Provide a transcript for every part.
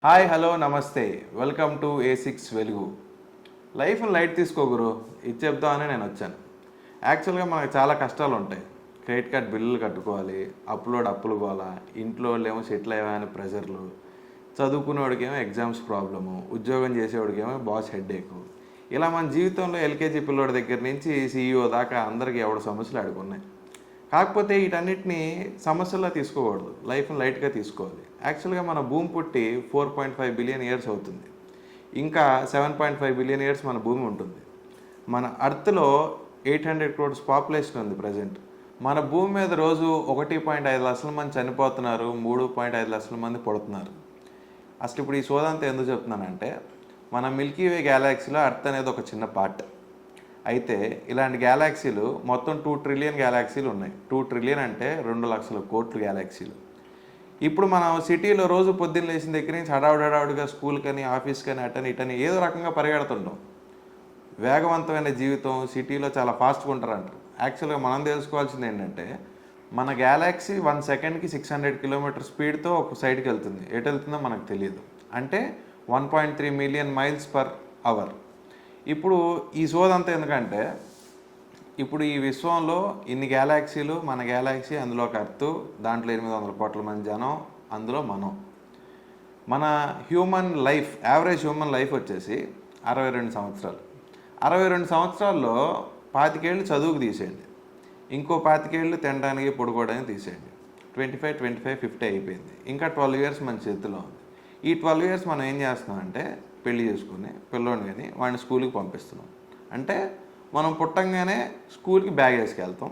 Hi hello నమస్తే welcome to A6 వెలుగు. లైఫ్ని లైట్ తీసుకోగురు ఇది చెప్దామని నేను వచ్చాను. యాక్చువల్గా మనకు చాలా కష్టాలు ఉంటాయి. క్రెడిట్ కార్డ్ బిల్లులు కట్టుకోవాలి, అప్పులు పోవాలా, ఇంట్లో ఏమో సెటిల్ అయ్యామని ప్రెషర్లు, చదువుకునేవాడికేమో ఎగ్జామ్స్ ప్రాబ్లము, ఉద్యోగం చేసేవాడికేమో బాస్ హెడ్ఏక్. ఇలా మన జీవితంలో ఎల్కేజీ పిల్లోడి దగ్గర నుంచి CEO దాకా అందరికీ ఎవడ సమస్యలు ఆడుకున్నాయి. కాకపోతే వీటన్నిటిని సమస్యల్లో తీసుకోకూడదు, లైఫ్ని లైట్గా తీసుకోవాలి. యాక్చువల్గా మన భూమి పుట్టి 4.5 బిలియన్ ఇయర్స్ అవుతుంది. ఇంకా 7.5 బిలియన్ ఇయర్స్ మన భూమి ఉంటుంది. మన అర్త్లో 800 crores పాపులేషన్ ఉంది ప్రజెంట్. మన భూమి మీద రోజు 1.5 లక్షల మంది చనిపోతున్నారు, 3.5 లక్షల మంది పుడుతున్నారు. అసలు ఇప్పుడు ఈ సోదంతా ఎందుకు చెప్తున్నానంటే, మన మిల్కీవే గ్యాలాక్సీలో అర్త్ అనేది ఒక చిన్న పార్ట్. అయితే ఇలాంటి గ్యాలాక్సీలు మొత్తం 2 ట్రిలియన్ గ్యాలాక్సీలు ఉన్నాయి. 2 ట్రిలియన్ అంటే 2 లక్షల కోట్లు గ్యాలాక్సీలు. ఇప్పుడు మనం సిటీలో రోజు పొద్దున్న లేచిన దగ్గర నుంచి హడావుడిగా స్కూల్ కానీ ఆఫీస్ కానీ ఇటని ఏదో రకంగా పరిగెడుతుంటాం. వేగవంతమైన జీవితం, సిటీలో చాలా ఫాస్ట్గా ఉంటారంటారు. యాక్చువల్గా మనం తెలుసుకోవాల్సింది ఏంటంటే, మన గ్యాలాక్సీ 1 సెకండ్కి 600 కిలోమీటర్ స్పీడ్తో ఒక సైడ్కి వెళ్తుంది. ఎటు వెళ్తుందో మనకు తెలియదు. అంటే 1.3 మిలియన్ మైల్స్ పర్ అవర్. ఇప్పుడు ఈ సోదంతా ఎందుకంటే, ఇప్పుడు ఈ విశ్వంలో ఇన్ని గ్యాలాక్సీలు, మన గ్యాలాక్సీ, అందులో ఒక అర్త్, దాంట్లో 800 కోట్ల మంది జనం, అందులో మనం. మన human life, average human life వచ్చేసి 62 సంవత్సరాలు. 62 సంవత్సరాల్లో 25 ఏళ్ళు చదువుకు తీసేయండి, ఇంకో 25 ఏళ్ళు తినడానికి పడుకోవడానికి తీసేయండి. 25, 50 అయిపోయింది. ఇంకా 12 ఇయర్స్ మన చేతిలో ఉంది. ఈ 12 ఇయర్స్ మనం ఏం చేస్తున్నామంటే, పెళ్లి చేసుకుని పిల్లోని కానీ వాడిని స్కూల్కి పంపిస్తున్నాం. అంటే మనం పుట్టంగానే స్కూల్కి బ్యాగ్ వేసుకెళ్తాం,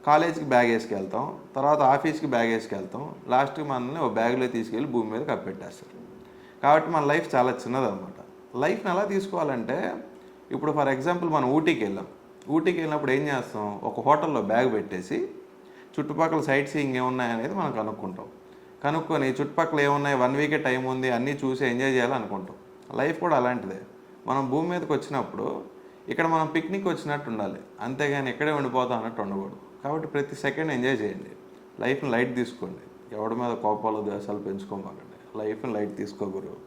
కాలేజీకి బ్యాగ్ వేసుకెళ్తాం, తర్వాత ఆఫీస్కి బ్యాగ్ వేసుకెళ్తాం, లాస్ట్కి మనల్ని ఒక బ్యాగ్లో తీసుకెళ్ళి భూమి మీద కప్పెట్టేస్తారు. కాబట్టి మన లైఫ్ చాలా చిన్నదన్నమాట. లైఫ్ని ఎలా తీసుకోవాలంటే, ఇప్పుడు ఫర్ ఎగ్జాంపుల్ మనం ఊటీకి వెళ్ళినప్పుడు ఏం చేస్తాం, ఒక హోటల్లో బ్యాగ్ పెట్టేసి చుట్టుపక్కల సైట్ సీయింగ్ ఏమున్నాయనేది మనం కనుక్కొని చుట్టుపక్కల ఏమున్నాయి, 1 వీకే టైం ఉంది, అన్నీ చూసి ఎంజాయ్ చేయాలనుకుంటాం. లైఫ్ కూడా అలాంటిదే. మనం భూమి మీదకి వచ్చినప్పుడు ఇక్కడ మనం పిక్నిక్ వచ్చినట్టు ఉండాలి, అంతేగాని ఎక్కడే ఉండిపోతాం అన్నట్టు ఉండకూడదు. కాబట్టి ప్రతి సెకండ్ ఎంజాయ్ చేయండి, లైఫ్ని లైట్ తీసుకోండి. ఎవడి మీద కోపాలు ద్వేషాలు పెంచుకోమాకండి, లైఫ్ని లైట్ తీసుకోకూడదు.